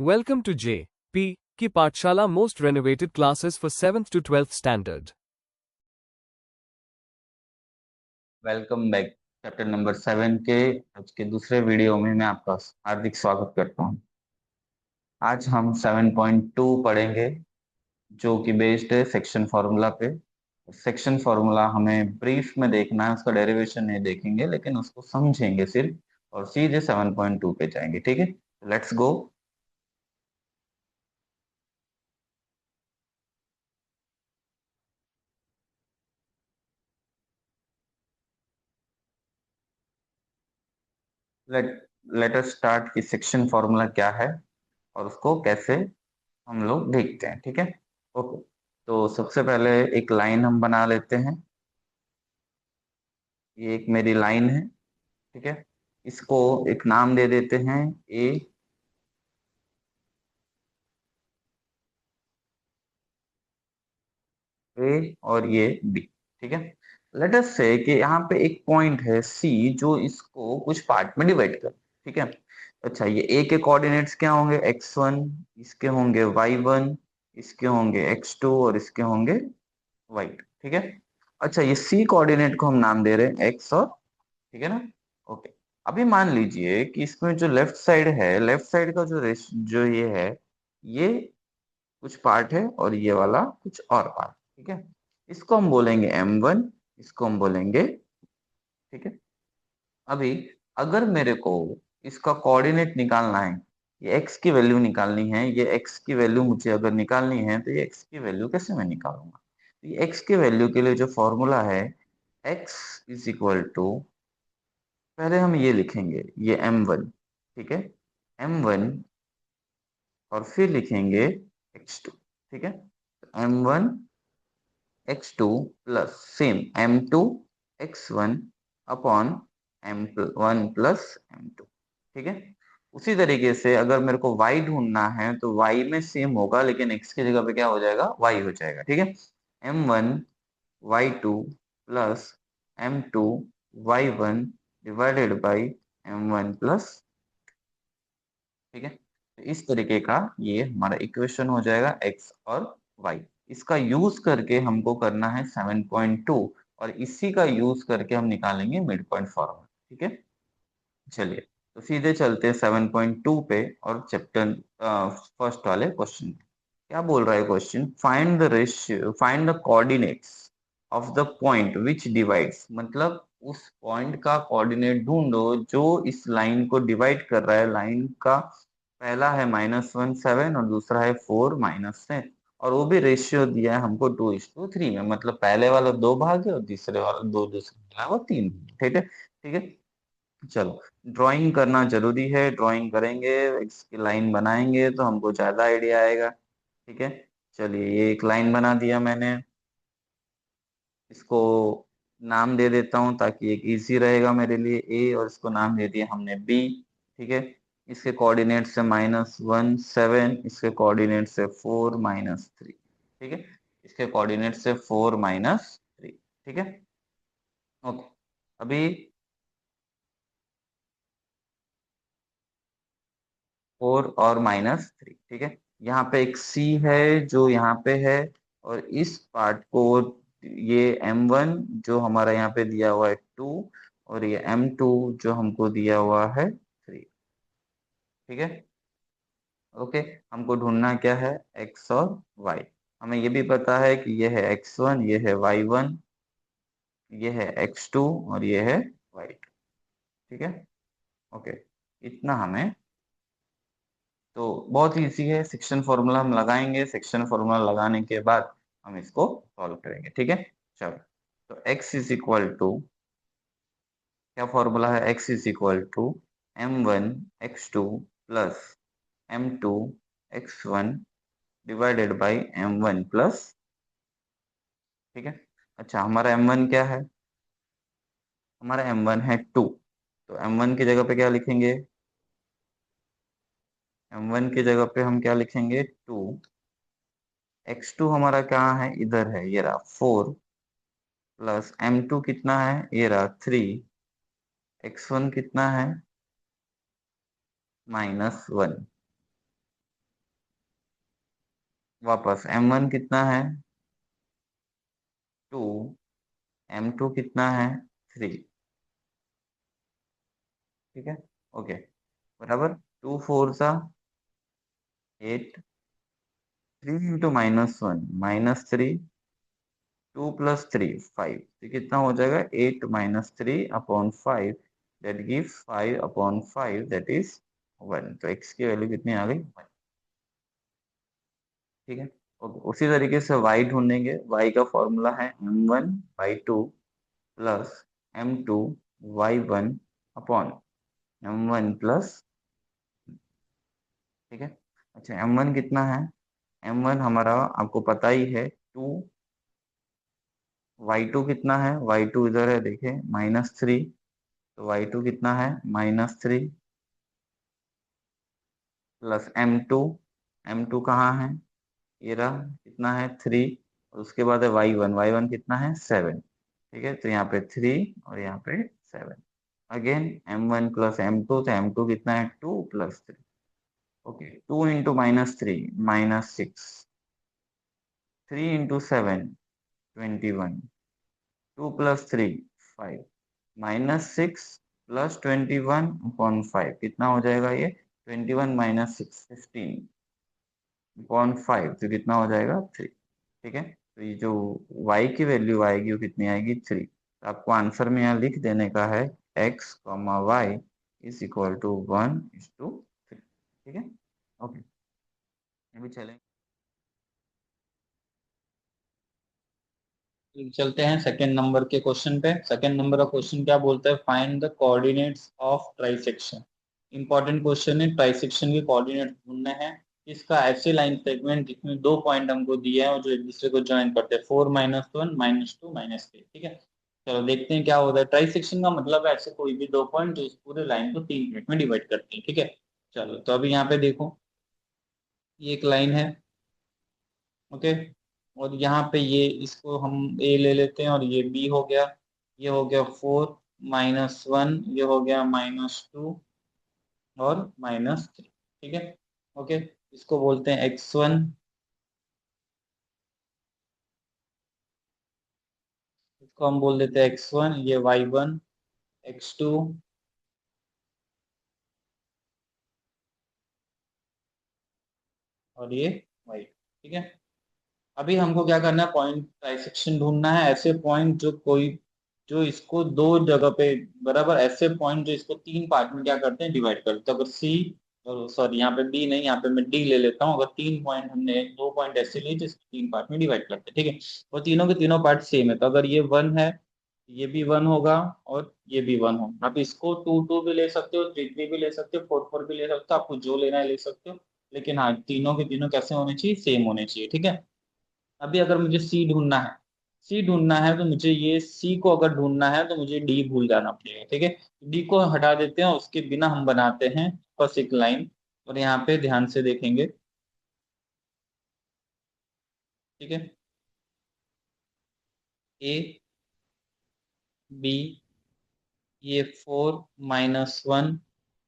Welcome to J.P. की पाठशाला most renovated classes for 7th to 12th standard. Welcome back. Chapter number 7 के आज के दूसरे वीडियो में मैं आपका हार्दिक स्वागत करता हूं। आज हम 7.2 पढ़ेंगे जो कि बेस्ड है सेक्शन फार्मूला पे। सेक्शन फार्मूला हमें ब्रीफ में देखना है, उसका डेरिवेशन नहीं देखेंगे लेकिन उसको समझेंगे सिर्फ और सीधे 7.2 पे जाएंगे। ठीक है, let's go. Let let us start कि सेक्शन फार्मूला क्या है और उसको कैसे हम लोग देखते हैं। ठीक है, ओके। तो सबसे पहले एक लाइन हम बना लेते हैं। ये एक मेरी लाइन है, ठीक है। इसको एक नाम दे देते हैं ए, और ये बी। ठीक है, लेट अस से कि यहाँ पे एक पॉइंट है सी जो इसको कुछ पार्ट में डिवाइड कर। ठीक है, अच्छा ये ए के कोऑर्डिनेट्स क्या होंगे, x1, इसके होंगे y1, इसके होंगे x2 और इसके होंगे y2। ठीक है, अच्छा ये सी कोऑर्डिनेट को हम नाम दे रहे हैं एक्स और, ठीक है ना। ओके, अभी मान लीजिए कि इसमें जो लेफ्ट साइड है, लेफ्ट साइड का जो ये है, ये कुछ पार्ट है और ये वाला कुछ और पार्ट। ठीक है, इसको हम बोलेंगे m1, इसको हम बोलेंगे, ठीक है। अभी अगर मेरे को इसका कोऑर्डिनेट निकालना है, ये x की वैल्यू निकालनी है, ये x की वैल्यू मुझे अगर निकालनी है तो ये x की वैल्यू कैसे मैं निकालूंगा। तो ये x की वैल्यू के लिए जो फॉर्मूला है, x इज इक्वल टू, पहले हम ये लिखेंगे, ये m1, ठीक है, m1, और फिर लिखेंगे x2। ठीक है, m1 x2 plus same m2 x1 upon m1 plus m2। ठीक है, उसी तरीके से अगर मेरे को y ढूंढना है तो y में सेम होगा लेकिन x की जगह पे क्या हो जाएगा, y हो जाएगा। ठीक है, m1 y2 plus m2 y1 divided by m1 plus, ठीक है। तो इस तरीके का ये हमारा इक्वेशन हो जाएगा x और y। इसका यूज करके हमको करना है 7.2 और इसी का यूज करके हम निकालेंगे मिड पॉइंट फॉर्मूला। ठीक है, चलिए तो सीधे चलते हैं 7.2 पे और चैप्टर फर्स्ट वाले क्वेश्चन। क्या बोल रहा है question, find the ratio, find the coordinates of the point which divides, मतलब उस पॉइंट का कोऑर्डिनेट ढूंढो जो इस लाइन को डिवाइड कर रहा है। लाइन का पहला है -1 7 और दूसरा है 4 -10, और वो भी रेशियो दिया है हमको 2:3 में, मतलब पहले वाला 2 भाग है और तीसरे वाला दो, दूसरे वाला वो 3। ठीक है, ठीक है, चलो ड्राइंग करना जरूरी है, ड्राइंग करेंगे, इसकी लाइन बनाएंगे तो हमको ज्यादा आइडिया आएगा। ठीक है, चलिए ये एक लाइन बना दिया मैंने, इसको नाम दे देता हूँ ताकि एक इजी रहेगा मेरे लिए, ए, और इसको नाम दे दिया हमने बी। ठीक है, इसके कोऑर्डिनेट से -1 7, इसके कोऑर्डिनेट से 4 -3। ठीक है, इसके कोऑर्डिनेट से 4 -3। ठीक है, ओके। अभी 4 और -3, ठीक है। यहाँ पे एक सी है जो यहाँ पे है, और इस पार्ट को, ये m1 जो हमारा यहाँ पे दिया हुआ है 2, और ये m2 जो हमको दिया हुआ है 3। ठीक है, ओके। हमको ढूंढना क्या है, x और y। हमें ये भी पता है कि ये है x1, ये है y1, ये है x2 और ये है y2। ठीक है, ओके, इतना हमें, तो बहुत ही इजी है। सेक्शन फॉर्मूला हम लगाएंगे, सेक्शन फॉर्मूला लगाने के बाद हम इसको सॉल्व करेंगे। ठीक है, चलो तो x इज इक्वल टू, क्या फॉर्मूला है, x is equal to m1 x2 plus m2 x1 divided by m1 plus, ठीक है। अच्छा हमारा m1 क्या है, हमारा m1 है 2, तो m1 की जगह पे क्या लिखेंगे, m1 की जगह पे हम क्या लिखेंगे 2, x2 हमारा कहाँ है, इधर है, ये रहा 4, प्लस m2 कितना है, ये रहा 3, x1 कितना है -1। वापस m1 कितना है 2, m2 कितना है 3। ठीक है, ओके, बराबर 2 4 सा 8, 3 इंटू -1 -3, 2 + 3 5, तो कितना हो जाएगा 8 - 3 upon 5, that gives 5 upon 5 that is 1। तो x की वैल्यू कितनी आ गई 1। ठीक है, ओके, उसी तरीके से y ढूंढेंगे। y का फॉर्मूला है m1/2 plus m2/1 upon m1 plus. ठीक है, अच्छा m1 कितना है, m1 हमारा आपको पता ही है 2, y2 कितना है, y2 इधर है देखे -3, तो y2 कितना है -3 प्लस m2 कहाँ है, ये रहा कितना है 3, और उसके बाद है y1 कितना है 7। ठीक है, तो यहाँ पे 3 और यहाँ पे 7। अगेन m1 प्लस m2, तो m2 कितना है 2 + 3। ओके, 2 इंटू -3 -6, 3 इंटू 7 21, 2 + 3 5, -6 प्लस 21/5 कितना हो जाएगा ये 21 - 6 15/5, तो कितना हो जाएगा 3। ठीक है, तो ये जो y की वैल्यू आएगी वो कितनी आएगी 3। तो आपको आंसर में यहाँ लिख देने का है x, y is equal to 1:3। ठीक है, ओके, अभी चलें, चलते हैं सेकंड नंबर के क्वेश्चन पे। सेकंड नंबर का क्वेश्चन क्या बोलता है, find the coordinates of trisection. Important question है, ट्राइसेक्शन के कोऑर्डिनेट ढूंढने हैं। इसका ऐसे लाइन सेगमेंट जिसमें दो पॉइंट हमको दिए हैं और जो एक दूसरे को ज्वाइन करते हैं, 4 - 1 -2 -3। ठीक है, चलो देखते हैं क्या होता है। ट्राइसेक्शन का मतलब है ऐसे कोई भी दो पॉइंट जो इस पूरे लाइन को तीन पार्ट में डिवाइड करते हैं। ठीक है, चलो तो अभी यहाँ पे देखो, ये एक लाइन है, ओके, और यहाँ पे ये इसको हम ए ले लेते हैं और ये बी हो गया, ये हो गया 4 - 1, ये हो गया -2 और -3। ठीक है, ओके, इसको बोलते हैं x1, इसको हम बोल देते हैं x1, ये y1, x2 और ये y। ठीक है, अभी हमको क्या करना है, पॉइंट ट्राइसेक्शन ढूंढना है, ऐसे पॉइंट जो कोई जो इसको दो जगह पे बराबर, ऐसे पॉइंट जो इसको तीन पार्ट में क्या करते हैं डिवाइड करते हैं। तो अगर सी, सॉरी यहाँ पे बी नहीं, यहाँ पे मैं डी ले लेता हूँ। अगर तीन पॉइंट हमने दो पॉइंट ऐसे लिए जिसको तीन पार्ट में डिवाइड करते हैं, ठीक है, और तीनों के तीनों पार्ट सेम है, तो अगर ये 1 है, ये भी 1 होगा और ये भी 1 होगा। आप इसको 2 2 भी ले सकते हो, 3 3 भी ले सकते हो, 4 4 भी ले सकते हो, आपको जो लेना है ले सकते हो, लेकिन हाँ तीनों के तीनों कैसे होने चाहिए, सेम होने चाहिए। ठीक है, अभी अगर मुझे सी ढूंढना है, सी ढूंढना है तो मुझे ये सी को अगर ढूंढना है तो मुझे डी भूल जाना पड़ेगा। ठीक है, डी को हटा देते हैं, उसके बिना हम बनाते हैं बस एक लाइन, और यहाँ पे ध्यान से देखेंगे। ठीक है, ए बी, ये 4 -1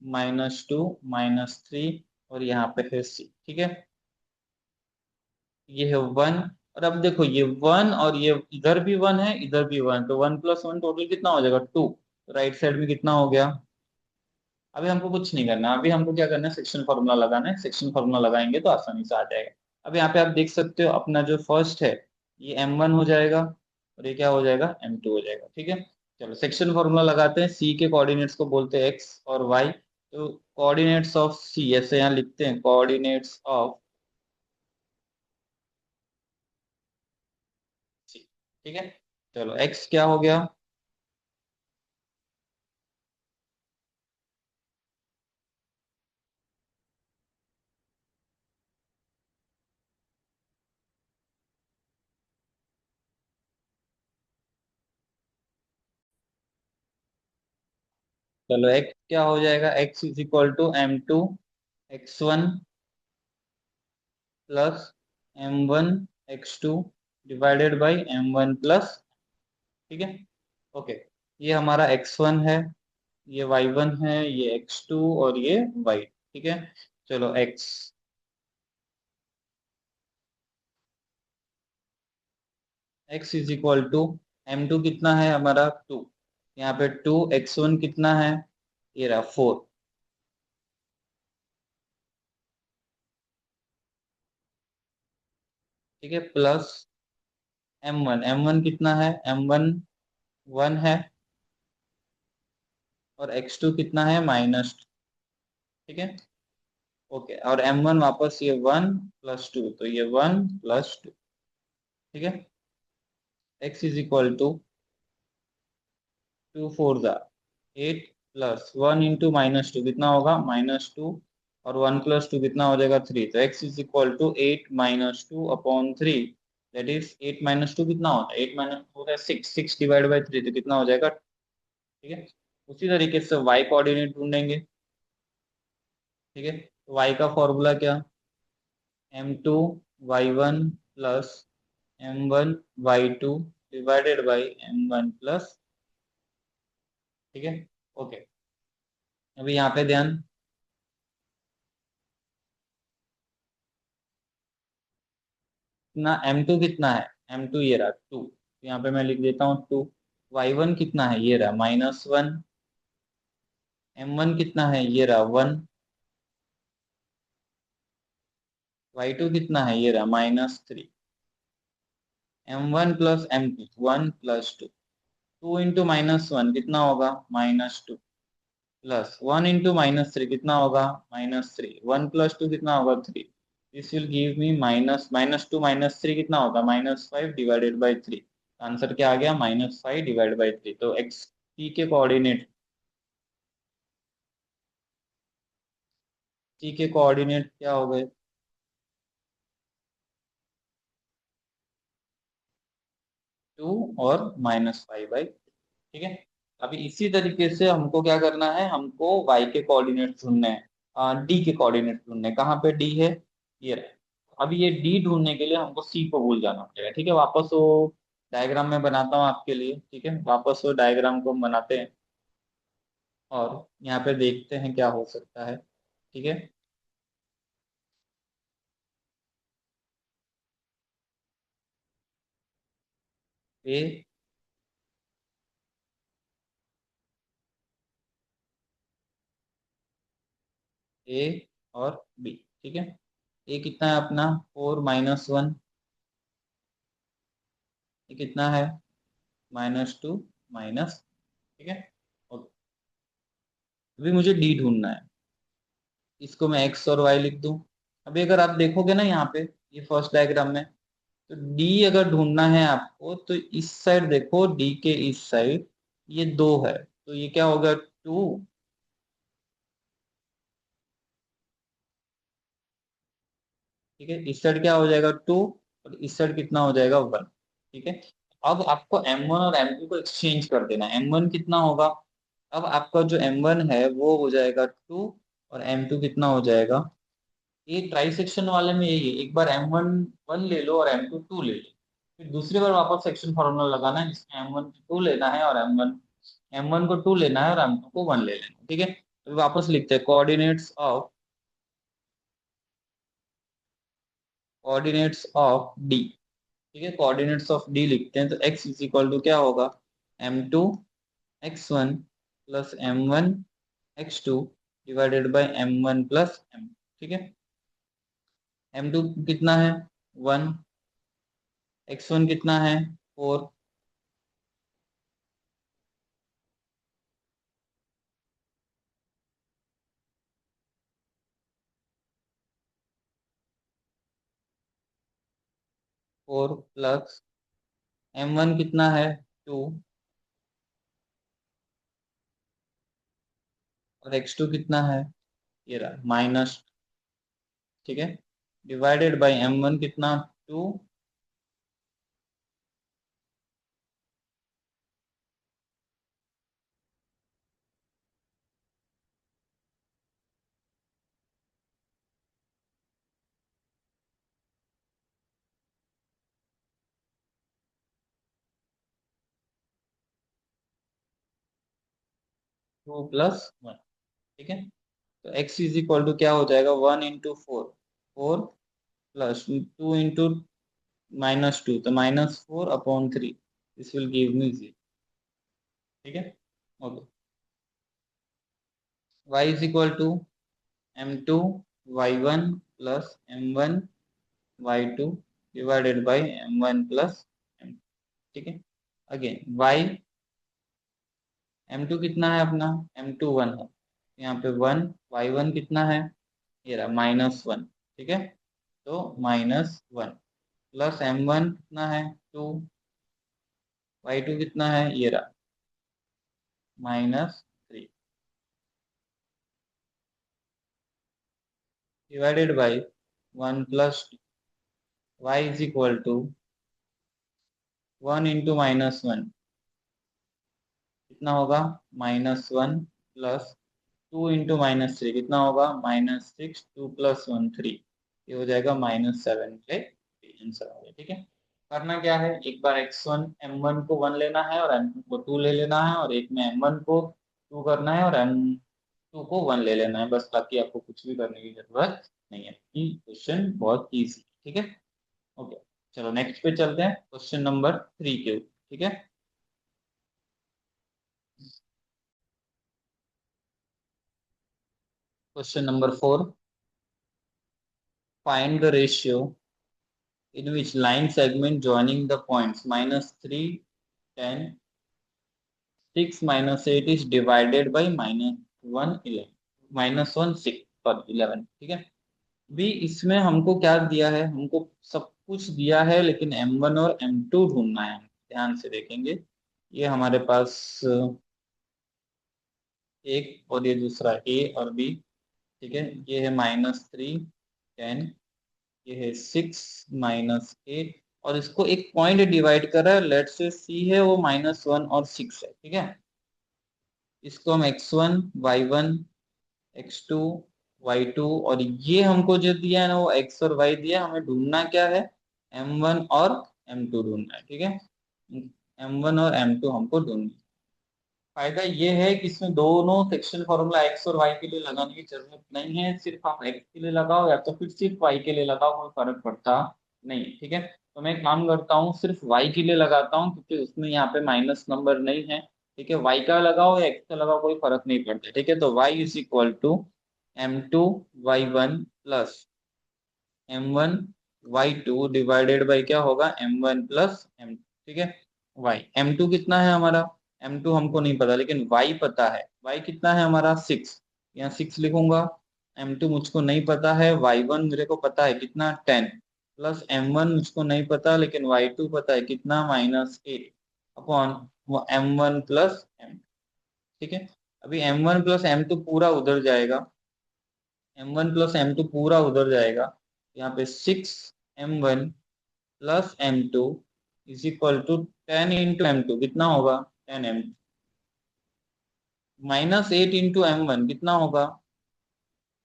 -2 -3 और यहाँ पे है सी। ठीक है, ये है 1, और अब देखो ये 1 और ये इधर भी 1 है, इधर भी 1, तो 1 + 1 टोटल कितना हो जाएगा 2। राइट साइड में कितना हो गया, अभी हमको कुछ नहीं करना, अभी हमको क्या करना है, सेक्शन फॉर्मूला लगाना है। सेक्शन फॉर्मूला लगाएंगे तो आसानी से आ जाएगा। अब यहाँ पे आप देख सकते हो अपना जो फर्स्ट है ये m1 हो जाएगा और ये क्या हो जाएगा m2 हो जाएगा। ठीक है, चलो सेक्शन फॉर्मूला लगाते हैं। c के कोऑर्डिनेट्स को बोलते हैं x और y, तो कोऑर्डिनेट्स ऑफ c ऐसे यहाँ लिखते हैं, कोऑर्डिनेट्स ऑफ c। ठीक है, चलो x क्या हो गया, चलो x क्या हो जाएगा, x = m2 x1 plus m1 x2 divided by m1 plus. ठीक है, ओके, ये हमारा x1 है, ये y1 है, ये x2 और ये y। ठीक है, चलो x x is equal to m2 कितना है हमारा 2, यहाँ पे 2, x1 कितना है, ये रहा 4, ठीक है, प्लस m1 कितना है, m1 1 है, और x2 कितना है -2, ठीक है, ओके, और m1 वापस ये 1 प्लस 2, तो ये 1 प्लस 2, ठीक है, x इज इक्वल टू 2 4 ज़ा 8 प्लस 1 इंटू -2 कितना होगा -2, और 1 प्लस 2 कितना हो जाएगा 3, तो x is equal to 8 -2 upon 3, that is 8 -2 कितना होता है, 8 - 2 होता है 6, 6 डिवाइड बाई 3, तो कितना हो जाएगा, ठीक है। उसी तरीके से y कोऑर्डिनेट ढूंढेंगे, ठीक है, तो y का फॉर्मूला क्या, m2 y1 plus m1 y2 divided by m1 plus, ठीक है, ओके, अभी यहाँ पे ध्यान, कितना m2 कितना है, m2 ये रहा 2, यहाँ पे मैं लिख देता हूँ 2, y1 कितना है, ये रहा -1, m1 कितना है, ये रहा 1, y2 कितना है, ये रहा -3, m1 plus m2 1 plus 2, 2 into -1 कितना होगा -2, प्लस 1 इंटू -3 कितना होगा -3, 1 प्लस 2 कितना होगा 3, दिस विल गिव मी -2 -3 कितना होगा -5 डिवाइडेड बाई 3, आंसर क्या आ गया -5 डिवाइड बाई 3, तो एक्स टी के कोऑर्डिनेट, टी के कोऑर्डिनेट क्या हो गए, 2 और -5 बाई, ठीक है। अभी इसी तरीके से हमको क्या करना है, हमको y के कोऑर्डिनेट ढूंढने हैं, डी के कोऑर्डिनेट ढूंढने हैं, कहाँ पे डी है, ये रहा, अभी ये डी ढूंढने के लिए हमको सी को भूल जाना पड़ेगा, ठीक है, वापस वो डायग्राम में बनाता हूँ आपके लिए, ठीक है, वापस वो डायग्राम को हम बनाते हैं, और यहाँ पे देखते हैं क्या हो सकता है, ठीक है, ए, ए और बी, ठीक है, ए कितना है अपना 4 - 1, ये कितना है -2 माइनस, ठीक है, और अभी मुझे डी ढूंढना है, इसको मैं x और y लिख दूं, अभी अगर आप देखोगे ना यहाँ पे ये फर्स्ट डायग्राम में, तो d अगर ढूंढना है आपको तो इस साइड देखो, d के इस साइड ये 2 है, तो ये क्या होगा 2, ठीक है, इस साइड क्या हो जाएगा 2, और इस साइड कितना हो जाएगा 1, ठीक है, अब आपको m1 और m2 को एक्सचेंज कर देना है, m1 कितना होगा, अब आपका जो m1 है वो हो जाएगा 2, और m2 कितना हो जाएगा, ये ट्राई सेक्शन वाले में यही है, एक बार m1 1 ले लो और m2 2 ले लो, फिर दूसरी बार वापस सेक्शन फॉर्मूला लगाना है, जिसमें m1 को 2 लेना है और m1 को 2 लेना है और m2 को 1 ले लेना है, ठीक है, तो वापस लिखते हैं कोऑर्डिनेट्स ऑफ डी, ठीक है, कोऑर्डिनेट्स ऑफ डी लिखते हैं, तो x इज इक्वल टू क्या होगा, m2 x1 plus m1 x2 divided by m1 plus m, ठीक है, m2 कितना है 1, x1 कितना है 4, 4 प्लस m1 कितना है 2, और x2 कितना है, ये रहा माइनस, ठीक है, डिवाइडेड बाई m1 कितना 2, 2 प्लस 1, ठीक है, तो x इज इक्वल टू क्या हो जाएगा 1 इंटू 4, 4 प्लस 2 इंटू -2, तो -4/3, दिस विल गिव मी 0। ठीक है, okay. y is equal to m2 y1 plus m1 y2 divided by m1 plus m। ठीक है, अगेन y m2 कितना है अपना, m2 1 है, यहाँ पे 1, y1 कितना है, ये रहा -1। ठीक है, तो -1 प्लस m1 कितना है 2, y2 कितना है, ये रहा -3 divided by 1 plus y is equal to 1 into -1 कितना होगा, -1 प्लस 2 इंटू -3 कितना होगा, -6, 2 प्लस 1 3, ये हो जाएगा -7 के आंसर हो गया। ठीक है, करना क्या है, एक बार x1 m1 को 1 लेना है और m2 को 2 ले लेना है, और एक में m1 को 2 करना है और m2 को 1 ले लेना है, बस। बाकी आपको कुछ भी करने की जरूरत नहीं है, क्वेश्चन बहुत ईजी। ठीक है, ओके, चलो नेक्स्ट पे चलते हैं, क्वेश्चन नंबर 3 के ऊपर। ठीक है, question number 4, find the ratio in which line segment joining the points -3, 10, 6, -8 is divided by -1, 11, -1, 6 और 11। ठीक है, भी इसमें हमको क्या दिया है, हमको सब कुछ दिया है, लेकिन m1 और m2 ढूंढना है। ध्यान से देखेंगे, ये हमारे पास एक और ये दूसरा a और b। ठीक है, ये है -3, 10, ये है 6, -8, और इसको एक पॉइंट डिवाइड कर रहा है, लेट से सी है वो -1 और 6 है। ठीक है, इसको हम x1 y1 x2 y2, और ये हमको जो दिया है ना वो x और y दिया, हमें ढूंढना क्या है, m1 और m2 ढूंढना है। ठीक है, m1 और m2 हमको ढूंढना है। फायदा ये है कि इसमें दोनों सेक्शन फॉर्मूला x और y के लिए लगाने की जरूरत नहीं है, सिर्फ आप x के लिए लगाओ या तो फिर सिर्फ y के लिए लगाओ, कोई फर्क पड़ता नहीं। ठीक है, तो मैं एक काम करता हूँ, सिर्फ y के लिए लगाता हूँ, क्योंकि उसमें यहाँ पे माइनस नंबर नहीं है। ठीक है, y का लगाओ या x का लगाओ, कोई फर्क नहीं पड़ता। ठीक है, तो y is equal to m2 y1 plus m1 y2 divided by क्या होगा, m1 प्लस m। ठीक है, y m2 कितना है हमारा, m2 हमको नहीं पता, लेकिन y पता है। y कितना है हमारा 6, यहाँ 6 लिखूंगा। m2 मुझको नहीं पता है, y1 मेरे को पता है कितना 10, प्लस m1 मुझको नहीं पता, लेकिन y2 पता है कितना -8 अपॉन m1 प्लस m। ठीक है, अभी m1 प्लस m2 पूरा उधर जाएगा, m1 प्लस m2 पूरा उधर जाएगा, यहाँ पे 6m1 plus m2 is equal to 10 into m2 कितना होगा, 10m, -8 इंटू m1 कितना होगा,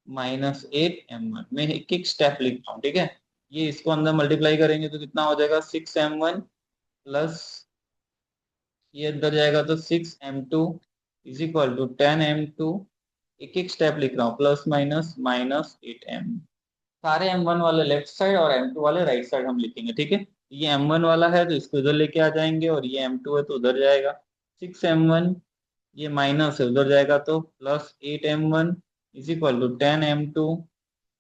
-8m1। मैं एक एक स्टेप लिख रहा हूँ। ठीक है, ये इसको अंदर मल्टीप्लाई करेंगे तो कितना हो जाएगा, 6m1 प्लस ये अंदर जाएगा तो 6m2 is equal to 10m2। एक एक स्टेप लिख रहा हूँ, प्लस माइनस -8m। सारे m1 वाले लेफ्ट साइड और m2 वाले राइट साइड हम लिखेंगे। ठीक है, ये m1 वाला है तो इसको इधर लेके आ जाएंगे, और ये m2 है तो उधर जाएगा। 6m1 ये माइनस है, उधर जाएगा तो +8m1 is equal to 10m2,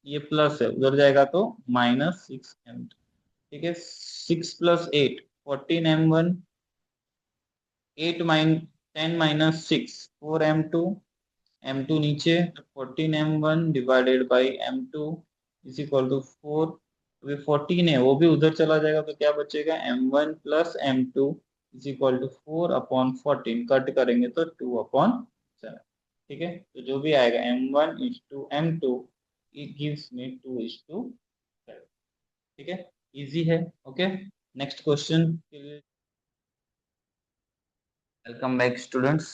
ये प्लस है, उधर जाएगा तो -6m2। ठीक है, 6 + 8 14m1, 10 - 6 4m2, m2 नीचे 14m1 divided by m2 is equal to 4। अभी 14 है वो भी उधर चला जाएगा, तो क्या बचेगा, m1 plus m2 is equal to 4/14, cut करेंगे तो 2/7। ठीक है, तो जो भी आएगा m1:m2 इट गिव्स मी 2:7। ठीक है, इजी है। ओके, नेक्स्ट क्वेश्चन के लिए वेलकम बैक स्टूडेंट्स,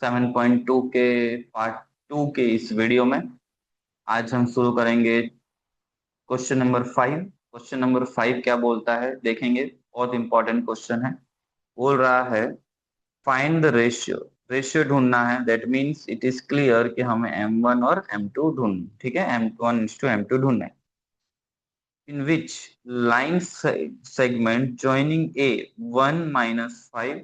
7.2 के पार्ट 2 के इस वीडियो में आज हम शुरू करेंगे क्वेश्चन नंबर 5। क्वेश्चन नंबर 5 क्या बोलता है देखेंगे, बहुत इंपॉर्टेंट क्वेश्चन है। बोल रहा है फाइंड द रेशियो, रेशियो ढूंढना है। That means it is clear कि हमें m1 और m2 ढूंढना, ठीक है, m1:m2 ढूंढना है। in which line segment joining A 1 minus 5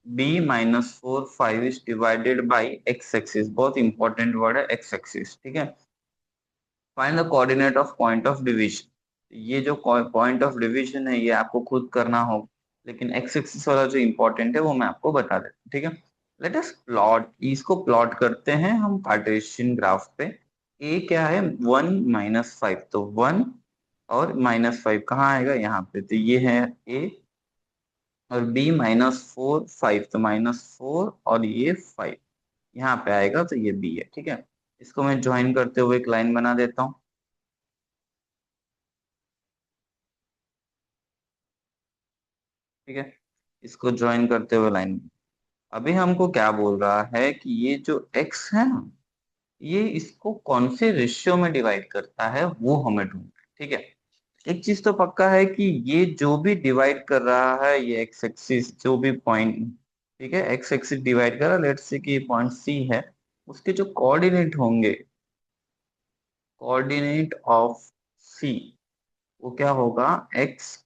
B minus 4 5 is divided by x axis. बहुत इंपॉर्टेंट वर्ड है x axis, ठीक है। Find the coordinate of point of division. ये जो पॉइंट ऑफ डिवीजन है ये आपको खुद करना होगा, लेकिन एक्स एक्सिस वाला जो इंपॉर्टेंट है वो मैं आपको बता देता हूँ, ठीक है। लेट अस प्लॉट, इसको प्लॉट करते हैं हम कार्टेशियन ग्राफ पे। ए क्या है 1 - 5, तो 1 और -5 कहाँ आएगा यहाँ पे, तो ये है ए। और बी -4 5, तो -4 और ये 5 यहाँ पे आएगा, तो ये बी है, ठीक है। इसको मैं ज्वाइन करते हुए एक लाइन बना देता हूँ, ठीक है। इसको ज्वाइन करते हुए लाइन, अभी हमको क्या बोल रहा है कि ये जो x है ना, ये इसको कौन से रेशियो में डिवाइड करता है वो हमें ढूंढना है, ठीक है। एक चीज तो पक्का है कि ये जो भी डिवाइड कर रहा है, ये एक्स एक्सिस जो भी पॉइंट, ठीक है, एक्स एक्सिस डिवाइड कर रहा है, लेट्स से कि पॉइंट सी है, उसके जो कोऑर्डिनेट होंगे, कोऑर्डिनेट ऑफ सी, वो क्या होगा x,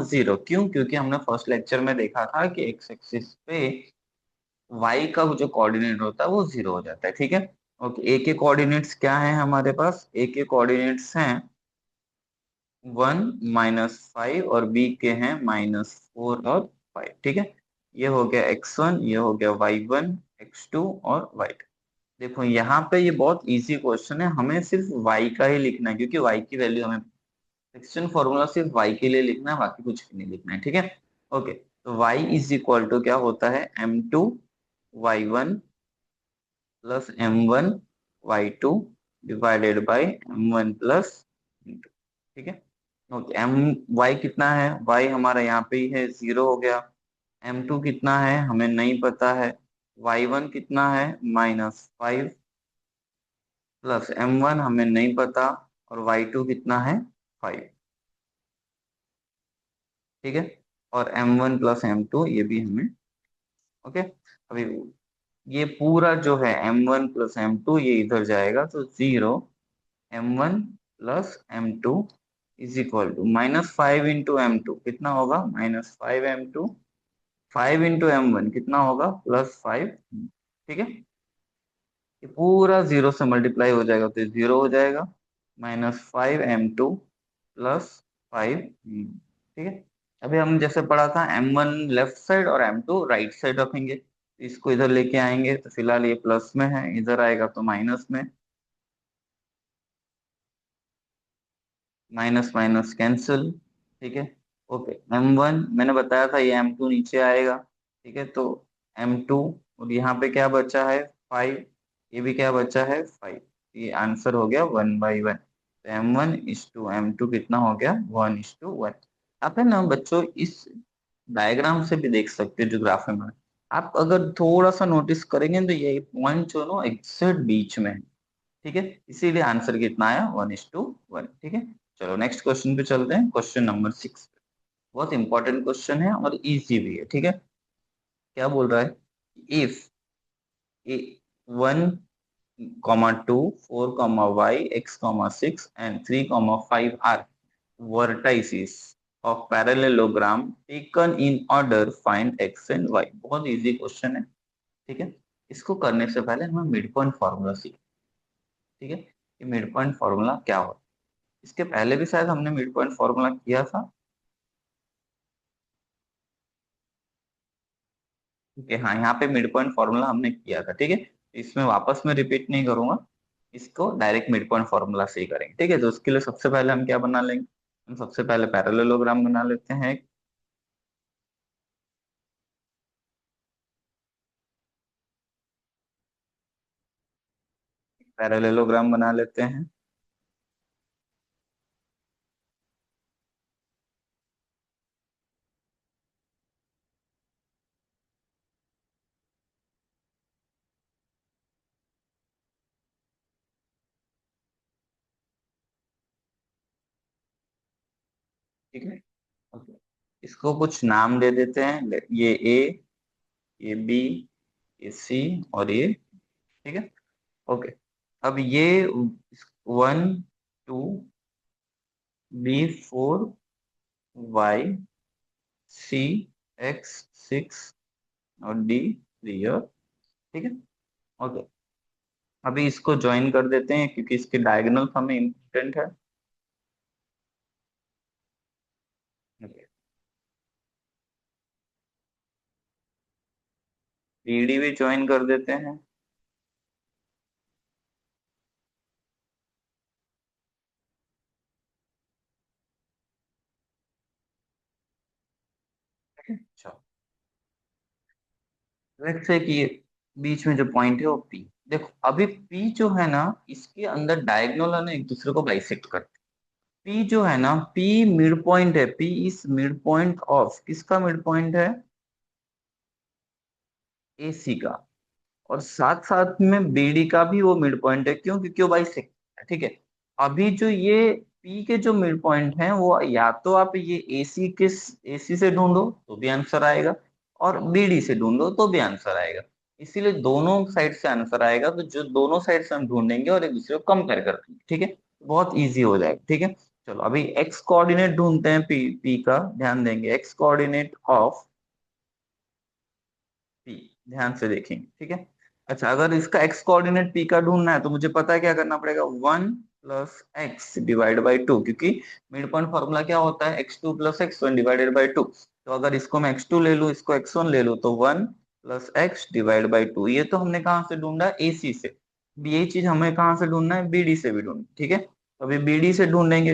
0। क्यों? क्योंकि हमने फर्स्ट लेक्चर में देखा था कि एक्स एक्सिस पे y का जो कोऑर्डिनेट होता है वो 0 हो जाता है, ठीक है। ओके, a के कोऑर्डिनेट्स क्या है हमारे पास, a के कोऑर्डिनेट्स हैं 1 - 5 और b के हैं -4 और 5, ठीक है। ये हो गया x1, ये हो गया y1, x2 और y2। देखो यहाँ पे ये बहुत इजी क्वेश्चन है, हमें सिर्फ y का ही लिखना है, क्योंकि y की वैल्यू हमें, सेक्शन फॉर्मूला सिर्फ y के लिए लिखना है, बाकी कुछ भी नहीं लिखना है, ठीक है। ओके, तो y इज इक्वल टू क्या होता है m2 y1 plus m1 y2 divided by m1 plus m2, ठीक है। ओके, एम वाई कितना है, y हमारा यहाँ पे ही है 0 हो गया। m2 कितना है हमें नहीं पता है, y1 कितना है -5 प्लस m1 हमें नहीं पता, और y2 कितना है 5, ठीक है। और m1 प्लस m2 ये भी हमें, ओके। अभी ये पूरा जो है m1 प्लस m2 ये इधर जाएगा, तो 0 m1 plus m2 is equal to -5 into m2 कितना होगा, -5 m2, 5 इंटू m1 कितना होगा +5, ठीक है। ये पूरा 0 से मल्टीप्लाई हो जाएगा, तो 0 हो जाएगा, -5 m2 +5, ठीक है। अभी हम जैसे पढ़ा था m1 लेफ्ट साइड और m2 राइट साइड रखेंगे, इसको इधर लेके आएंगे, तो फिलहाल ये प्लस में है, इधर आएगा तो माइनस में, माइनस माइनस कैंसिल, ठीक है। ओके, m1 मैंने बताया था, ये m2 नीचे आएगा, ठीक है। तो m2, और यहाँ पे क्या बचा है 5, ये भी क्या बचा है 5, ये आंसर हो गया 1/1। तो m1:m2 कितना हो गया 1:1। आप है ना बच्चों, इस डायग्राम से भी देख सकते हो जो ग्राफ में बना, आप अगर थोड़ा सा नोटिस करेंगे तो ये पॉइंट जो ना एग्जैक्ट बीच में है, ठीक है। इसीलिए आंसर कितना आया 1:1, ठीक है। चलो नेक्स्ट क्वेश्चन पे चलते हैं, क्वेश्चन नंबर 6। बहुत इंपॉर्टेंट क्वेश्चन है और इजी भी है, ठीक है। क्या बोल रहा है, if A 1, 2, 4, y, x, 6 and 3, 5 are vertices of parallelogram taken in order, find x and y। बहुत इजी क्वेश्चन है, ठीक है। इसको करने से पहले हमें मिड पॉइंट फॉर्मूला सीखें, ठीक है। ये मिड पॉइंट फॉर्मूला क्या होता है, इसके पहले भी शायद हमने मिड पॉइंट फॉर्मूला किया था, ठीक है। हाँ, यहाँ पे मिड पॉइंट फॉर्मूला हमने किया था, ठीक है। इसमें वापस में रिपीट नहीं करूंगा, इसको डायरेक्ट मिड पॉइंट फॉर्मूला से ही करेंगे, ठीक है। तो उसके लिए सबसे पहले हम क्या बना लेंगे, हम सबसे पहले पैरेललोग्राम बना लेते हैं, पैरेललोग्राम बना लेते हैं, ठीक है। ओके, इसको कुछ नाम दे देते हैं, ये ए, ये बी, ये सी और ये, ठीक है। ओके, अब ये 1, 2, बी 4 वाई सी x 6 और डी 3 और ठीक है। ओके, अभी इसको ज्वाइन कर देते हैं क्योंकि इसके डायगोनल हमें इम्पोर्टेंट है। Okay. BD भी ज्वाइन कर देते हैं। अच्छा, लेट्स से कि बीच में जो पॉइंट है वो P। देखो अभी P जो है ना, इसके अंदर डायगोनल है ना एक दूसरे को बाइसेक्ट करते हैं। P जो है ना, P मिड पॉइंट है। P is mid point of, किसका मिड पॉइंट है? AC का। और साथ साथ में BD का भी वो मिड पॉइंट है। क्यों? क्योंकि वो बाइसेक्ट है। ठीक है, अभी जो ये P के जो मिड पॉइंट हैं वो या तो आप ये AC से ढूंढो तो भी आंसर आएगा, और BD से ढूंढो तो भी आंसर आएगा। इसीलिए दोनों साइड से आंसर आएगा, तो जो दोनों साइड से हम ढूंढेंगे और एक दूसरे को कंपेयर कर देंगे। ठीक है, बहुत इजी हो जाएगा। ठीक है, चलो अभी एक्स कोऑर्डिनेट ढूंढते हैं। पी का ध्यान देंगे, एक्स कोऑर्डिनेट ऑफ पी, ध्यान से देखेंगे। ठीक है, अच्छा अगर इसका एक्स कोऑर्डिनेट पी का ढूंढना है तो मुझे पता है क्या करना पड़ेगा, 1 + x/2, क्योंकि मिड पॉइंट फॉर्मूला क्या होता है, x2 + x1/2। तो अगर इसको मैं x2 ले लूं, इसको x1 ले लूं, तो 1 + x/2। ये तो हमने कहाँ से ढूंढा, AC से। अब यही चीज हमें कहाँ से ढूंढना है, BD से भी ढूंढना। ठीक है, तो अभी BD से ढूंढेंगे।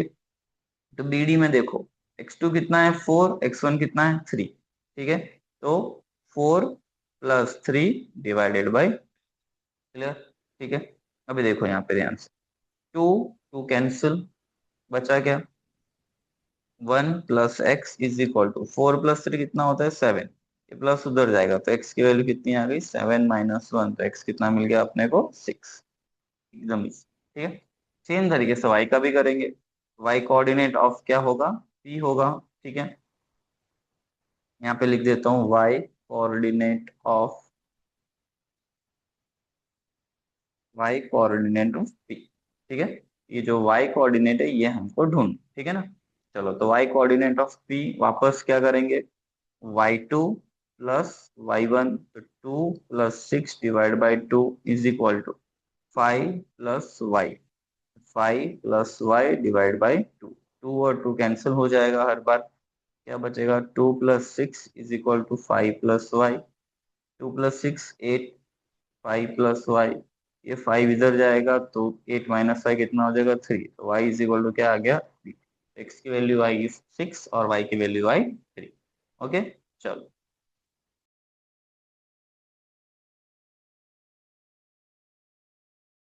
तो BD में देखो, x2 कितना है 4, x1 कितना है 3। ठीक है, तो 4 + 3 क्लियर। ठीक है, अभी देखो यहाँ पे ध्यान से, 2 2 कैंसिल, बचा क्या, 1 + x = 4 + 3 कितना होता है 7। ये प्लस उधर जाएगा तो x की वैल्यू कितनी आ गई, 7 - 1। तो x कितना मिल गया अपने को, 6। एकदम इजी। ठीक है, सेम तरीके से y का भी करेंगे। y कोऑर्डिनेट ऑफ क्या होगा, p होगा। ठीक है, यहाँ पे लिख देता हूँ y कोऑर्डिनेट ऑफ p। ठीक है, ये जो y कोऑर्डिनेट है ये हमको ढूंढ, ठीक है ना। चलो तो y कोऑर्डिनेट ऑफ p वापस क्या करेंगे, y2 + y1, तो 2 + 6/2 = 5 + y 2 और 2 कैंसिल हो जाएगा हर बार। क्या बचेगा, 2 + 6 = 5 + y। 2 + 6 8, 5 + y, ये 5 इधर जाएगा तो 8 - 5 कितना हो जाएगा 3। तो y = क्या आ गया, 3। x की वैल्यू y इज 6 और y की वैल्यू आई 3। ओके, चलो